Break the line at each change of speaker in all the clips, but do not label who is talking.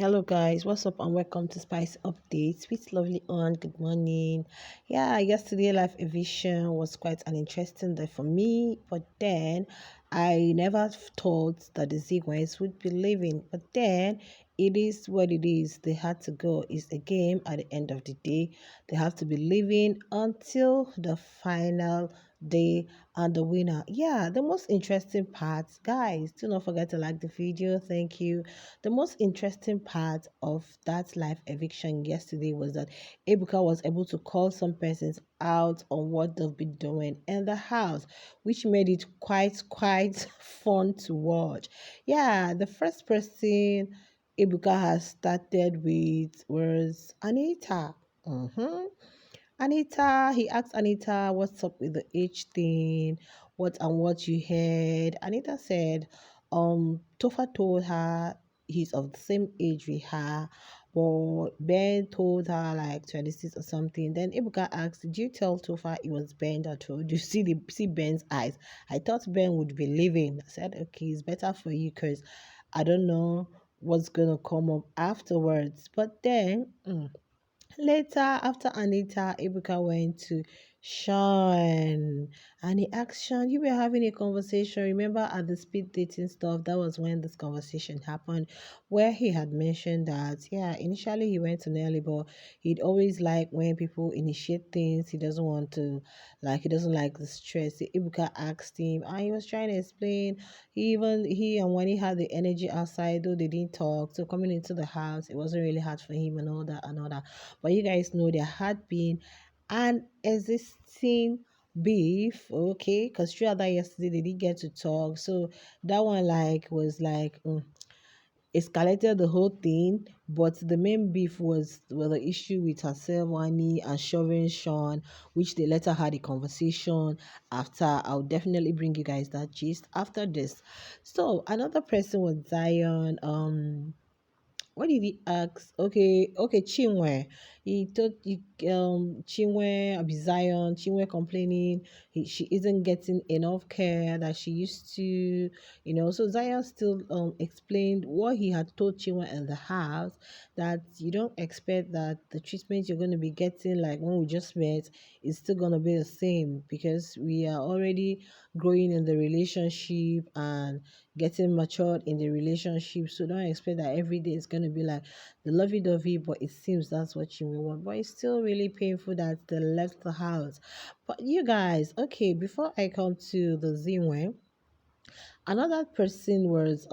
Hello guys, what's up and welcome to Spice Updates. Sweet lovely on, good morning. Yeah, yesterday live eviction was quite an interesting day for me, but then I never thought that the Zinwes would be leaving. But then it is what it is. They had to go. It's a game at the end of the day. They have to be leaving until the final day and the winner. Yeah, the most interesting part, guys, do not forget to like the video. Thank you. The most interesting part of that live eviction yesterday was that Ebuka was able to call some persons out on what they've been doing in the house, which made it quite fun to watch. Yeah, the first person Ebuka has started with was Anita. Mm-hmm. Anita, he asked Anita, what's up with the age thing? What you heard? Anita said, Tofa told her he's of the same age with her, but Ben told her like 26 or something. Then Ibuka asked, did you tell Tofa it was Ben that told you? See Ben's eyes. I thought Ben would be leaving. I said, okay, it's better for you because I don't know what's gonna come up afterwards. But then later, after Anita, Ibuka went to Shaun and he asked Shaun, you were having a conversation. Remember at the speed dating stuff, that was when this conversation happened, where he had mentioned that, yeah, initially he went to Nelly, but he'd always like when people initiate things, he doesn't like the stress. Ibuka asked him, and he was trying to explain. He and when he had the energy outside, though they didn't talk, so coming into the house, it wasn't really hard for him and all that and all that. But you guys know there had been an existing beef, okay? Because throughout that yesterday they did get to talk. So that one escalated the whole thing. But the main beef was the issue with herself, Wani, and shoving Shaun, which they later had a conversation after. I'll definitely bring you guys that gist after this. So another person was Zion. What did he ask? Okay, Chinwe. He told Chinwe Abizion, Chinwe complaining she isn't getting enough care that she used to, So Zion still explained what he had told Chinwe in the house, that you don't expect that the treatment you're going to be getting, like when we just met, is still going to be the same because we are already growing in the relationship and getting matured in the relationship. So don't expect that every day is going to be like the lovey-dovey, but it seems that's what you will want. But it's still really painful that they left the house. But you guys, okay, before I come to the Zinwe, another person was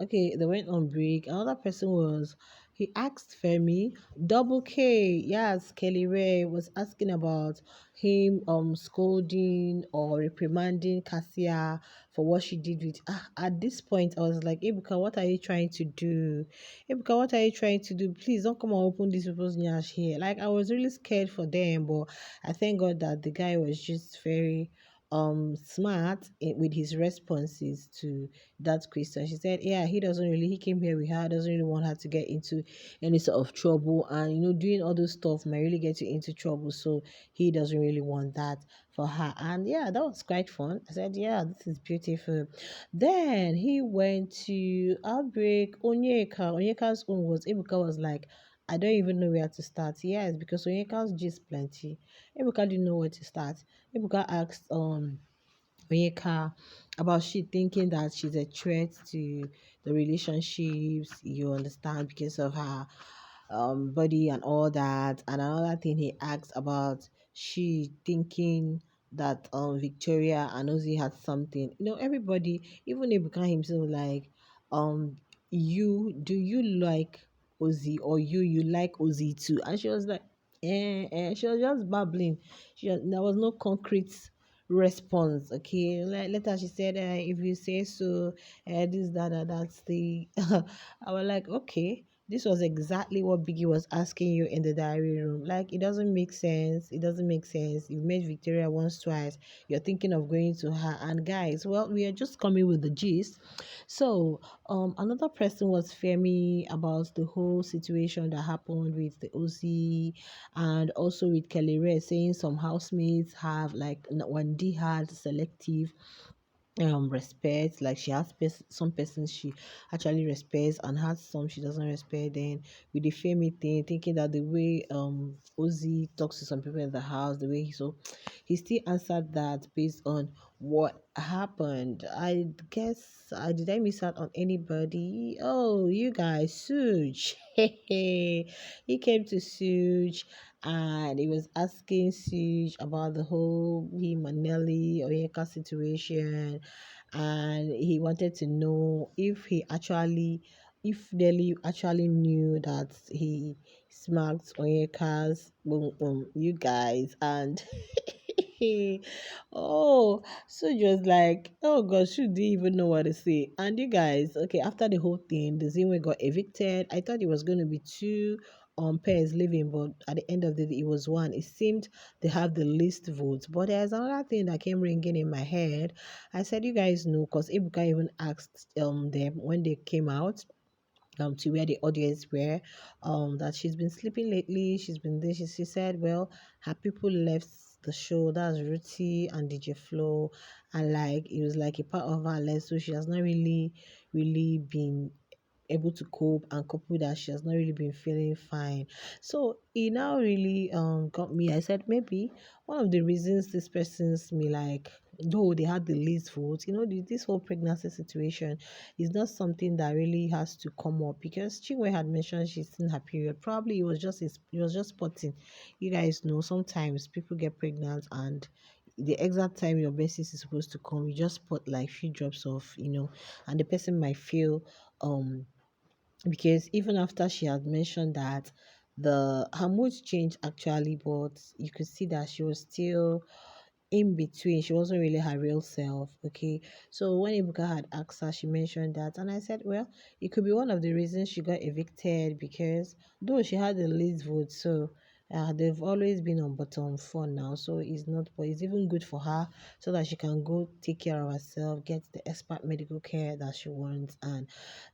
okay, they went on break. Another person was he asked Femi, double K, yes, Kelly Ray was asking about him scolding or reprimanding Cassia for what she did with at this point I was like, Ebuka, what are you trying to do? Ebuka, what are you trying to do? Please don't come and open these people's nyash here. Like I was really scared for them, but I thank God that the guy was just very smart with his responses to that question. She said, yeah, he came here with her, doesn't really want her to get into any sort of trouble, and doing all those stuff might really get you into trouble, so he doesn't really want that for her. And yeah, that was quite fun. I said, yeah, this is beautiful. Then he went to outbreak. Onyeka's own was Ebuka was like, I don't even know where to start. Yes, because Onyeka's just plenty. Ebuka didn't know where to start. Ebuka asked Onyeka about she thinking that she's a threat to the relationships, you understand, because of her body and all that. And another thing he asked about she thinking that Victoria and Ozzy had something. Everybody, even Ebuka himself, like, um, do you like Ozzy, or you like Ozzy too? And she was like, she was just babbling. There was no concrete response. Okay, like later she said, if you say so, this that's the I was like, okay, this was exactly what Biggie was asking you in the diary room. Like, it doesn't make sense. It doesn't make sense. You've met Victoria once, twice. You're thinking of going to her. And guys, well, we are just coming with the gist. So, another person was Femi about the whole situation that happened with the OC, and also with Kelly Ray saying some housemates have like when D had selective respect. Like she has some persons she actually respects and has some she doesn't respect. Then with the family thing, thinking that the way Ozzy talks to some people in the house, the way he still answered that based on what happened. I guess I did I miss out on anybody? Oh, you guys, Suge. He came to Suge and he was asking Suge about the whole him and Nelly Oyeka situation, and he wanted to know if Nelly actually knew that he smacked Oyeka's you guys, and oh, so just like, oh gosh, she didn't even know what to say. And you guys, okay, after the whole thing, the Zinwe got evicted. I thought it was going to be two pairs living, but at the end of the day, it was one. It seemed they have the least votes. But there's another thing that came ringing in my head. I said, you guys know, because Ibuka even asked them when they came out to where the audience were, that she's been sleeping lately, she's been this. She said, well, her people left the show, that's Ruti and DJ Flo, and like it was like a part of her life, so she has not really been able to cope, and couple that she has not really been feeling fine. So it now really got me. I said maybe one of the reasons this person's me like, though they had the least votes, this whole pregnancy situation is not something that really has to come up, because Chinwe had mentioned she's in her period. Probably it was just spotting. You guys know sometimes people get pregnant and the exact time your menses is supposed to come, you just put like few drops of, and the person might feel um because even after she had mentioned that the her mood changed actually, but you could see that she was still in between. She wasn't really her real self. Okay. So when Ibuka had asked her, she mentioned that. And I said, well, it could be one of the reasons she got evicted, because though she had the least vote, so they've always been on bottom four now. So it's not, but it's even good for her so that she can go take care of herself, get the expert medical care that she wants. And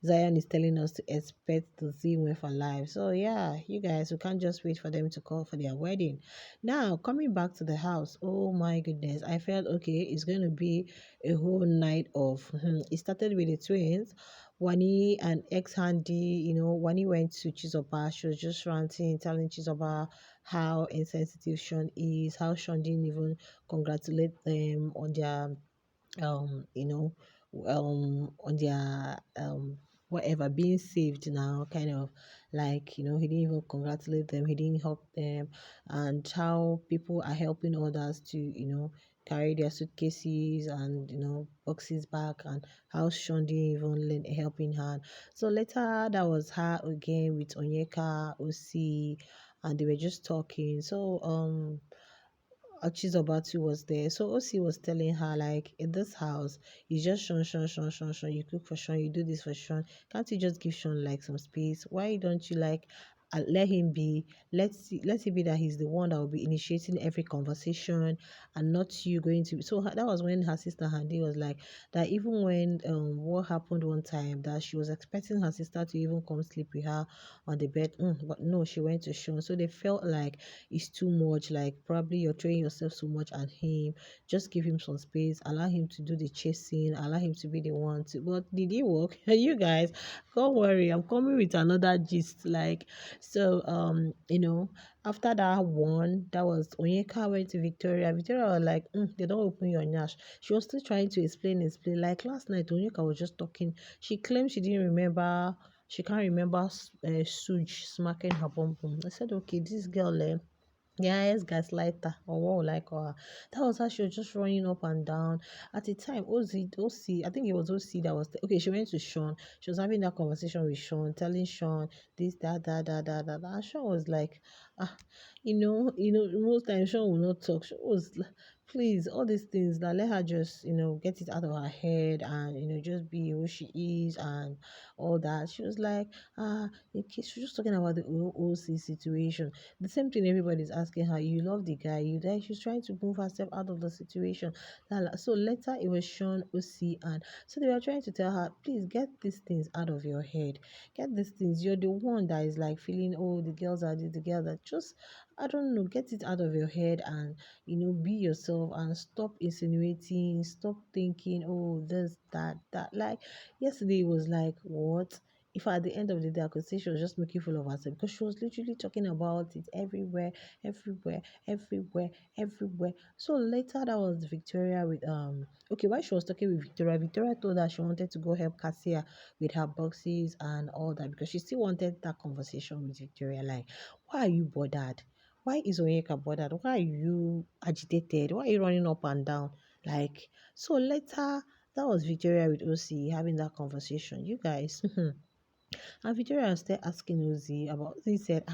Zion is telling us to expect the Zinwe for life. So yeah, you guys, we can't just wait for them to call for their wedding. Now, coming back to the house, oh my goodness, I felt okay, it's going to be a whole night of. It started with the twins, Wani and ex Handy. Wani went to Chizoba. She was just ranting, telling Chizoba how insensitive Sean is, how Sean didn't even congratulate them on their um you know on their whatever being saved now, kind of like, he didn't even congratulate them, he didn't help them, and how people are helping others to carry their suitcases and boxes back, and how Sean didn't even lend a helping hand. So later that was her again with Onyeka Osi, and they were just talking. So Achizobatu was there. So Osi was telling her, like, in this house, you just Sean, Sean, Sean, Sean, Sean. You cook for Sean, you do this for Sean. Can't you just give Sean like some space? Why don't you like let him be? Let it be that he's the one that will be initiating every conversation, and not you going to. So that was when her sister Handy was like that. Even when what happened one time, that she was expecting her sister to even come sleep with her on the bed, but no, she went to Sean. So they felt like it's too much. Like probably you're throwing yourself so much at him. Just give him some space. Allow him to do the chasing. Allow him to be the one to. But did it work? You guys, don't worry. I'm coming with another gist. Like so, after that one, that was Onyeka went to Victoria. Victoria was like, they don't open your nyash. She was still trying to explain. Like last night, Onyeka was just talking. She claimed she didn't remember. She can't remember Suge smacking her bum bum. I said, okay, this girl, yeah, yes, gaslighter, or what would I call her? That was how she was just running up and down. At the time, OC, I think it was OC that was okay. She went to Sean. She was having that conversation with Sean, telling Sean this, that. And Sean was like, ah, most times Sean will not talk. Sean was please, all these things that let her just, get it out of her head, and just be who she is and all that. She was like, she was just talking about the OC situation, the same thing everybody's asking her. You love the guy, you die. She's trying to move herself out of the situation. So later it was Sean, OC, and so they were trying to tell her, please get these things out of your head. Get these things. You're the one that is like feeling, oh, the girls are this, the girls are just I don't know, get it out of your head and be yourself and stop insinuating, stop thinking, oh, this, that. Like yesterday was like, what? If at the end of the day I could say she was just making full of herself because she was literally talking about it everywhere, everywhere, everywhere, everywhere. So later that was Victoria with okay, while she was talking with Victoria, Victoria told her she wanted to go help Cassia with her boxes and all that because she still wanted that conversation with Victoria. Like, why are you bothered? Why is Onyeka bothered? Why are you agitated? Why are you running up and down? Like, so later, that was Victoria with OC having that conversation. You guys, and Victoria was still asking Ozzy about, Ozzy said,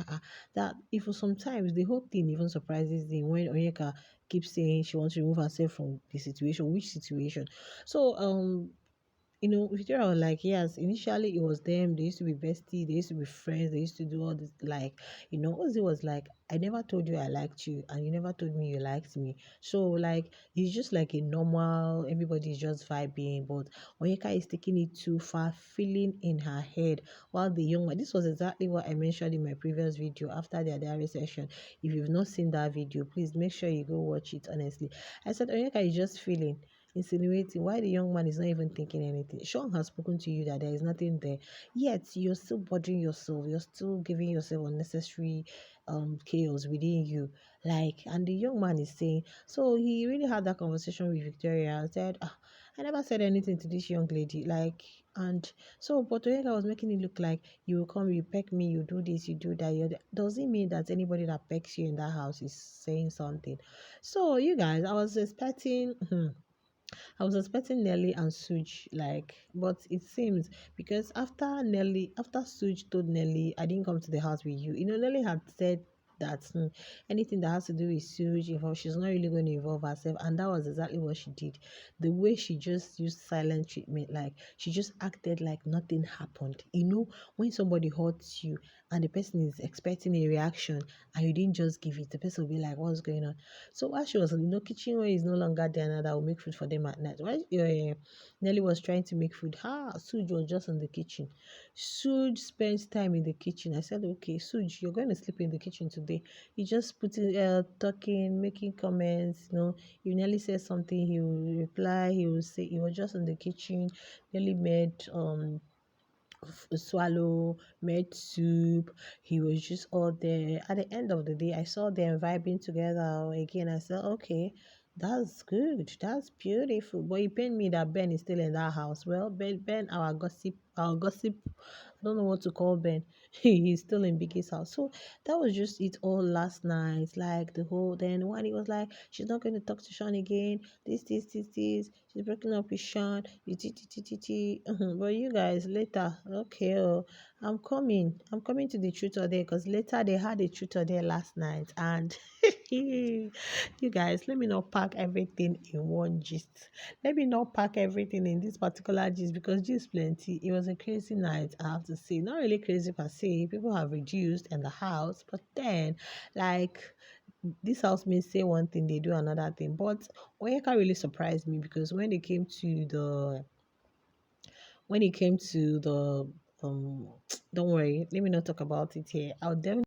that if sometimes the whole thing even surprises him when Onyeka keeps saying she wants to remove herself from the situation. Which situation? So, Victoria was like, yes, initially it was them. They used to be bestie. They used to be friends. They used to do all this. Like, Ozzy was like, I never told you I liked you, and you never told me you liked me. So, like, it's just like a normal, everybody is just vibing. But Onyeka is taking it too far, feeling in her head. While the young one, this was exactly what I mentioned in my previous video after their diary session. If you've not seen that video, please make sure you go watch it, honestly. I said, Onyeka is just feeling insinuating why the young man is not even thinking anything. Shaun has spoken to you that there is nothing there, yet you're still bothering yourself. You're still giving yourself unnecessary chaos within you. Like, and the young man is saying, so he really had that conversation with Victoria and said, I never said anything to this young lady. Like, and so, but Oyeka was making it look like you will come, you peck me, you do this, you do that. Does it mean that anybody that pecks you in that house is saying something? So, you guys, I was expecting. I was expecting Nelly and Suj, like, but it seems because after Suj told Nelly, I didn't come to the house with you. Nelly had said that anything that has to do with Suj, she's not really going to involve herself, and that was exactly what she did. The way she just used silent treatment, like she just acted like nothing happened. When somebody hurts you and the person is expecting a reaction and you didn't just give it, the person will be like, "What's going on?" So while she was in the kitchen where is no longer there now that will make food for them at night. While Nelly was trying to make food, Suj was just in the kitchen. Suj spends time in the kitchen. I said, okay, Suj, you're going to sleep in the kitchen today. He just putting talking, making comments, if Nelly says something, he will reply, he will say he was just in the kitchen. Nelly made swallow, made soup. He was just all there. At the end of the day, I saw them vibing together again. I said, okay, that's good. That's beautiful. But it pained me that Ben is still in that house. Well, Ben, our gossip, I don't know what to call Ben. He's still in Biggie's house. So that was just it all last night. Like the whole, then when he was like, she's not going to talk to Shaun again. This. She's breaking up with Shaun. But you guys later, okay, I'm coming to the truth or there because later they had a truth or there last night, and you guys, let me not pack everything in one gist. Let me not pack everything in this particular gist because gist plenty. It was a crazy night, I have to say. Not really crazy per se. People have reduced in the house, but then like this housemates say one thing, they do another thing. But Oyeka really surprised me because when it came to the don't worry, let me not talk about it here. I'll definitely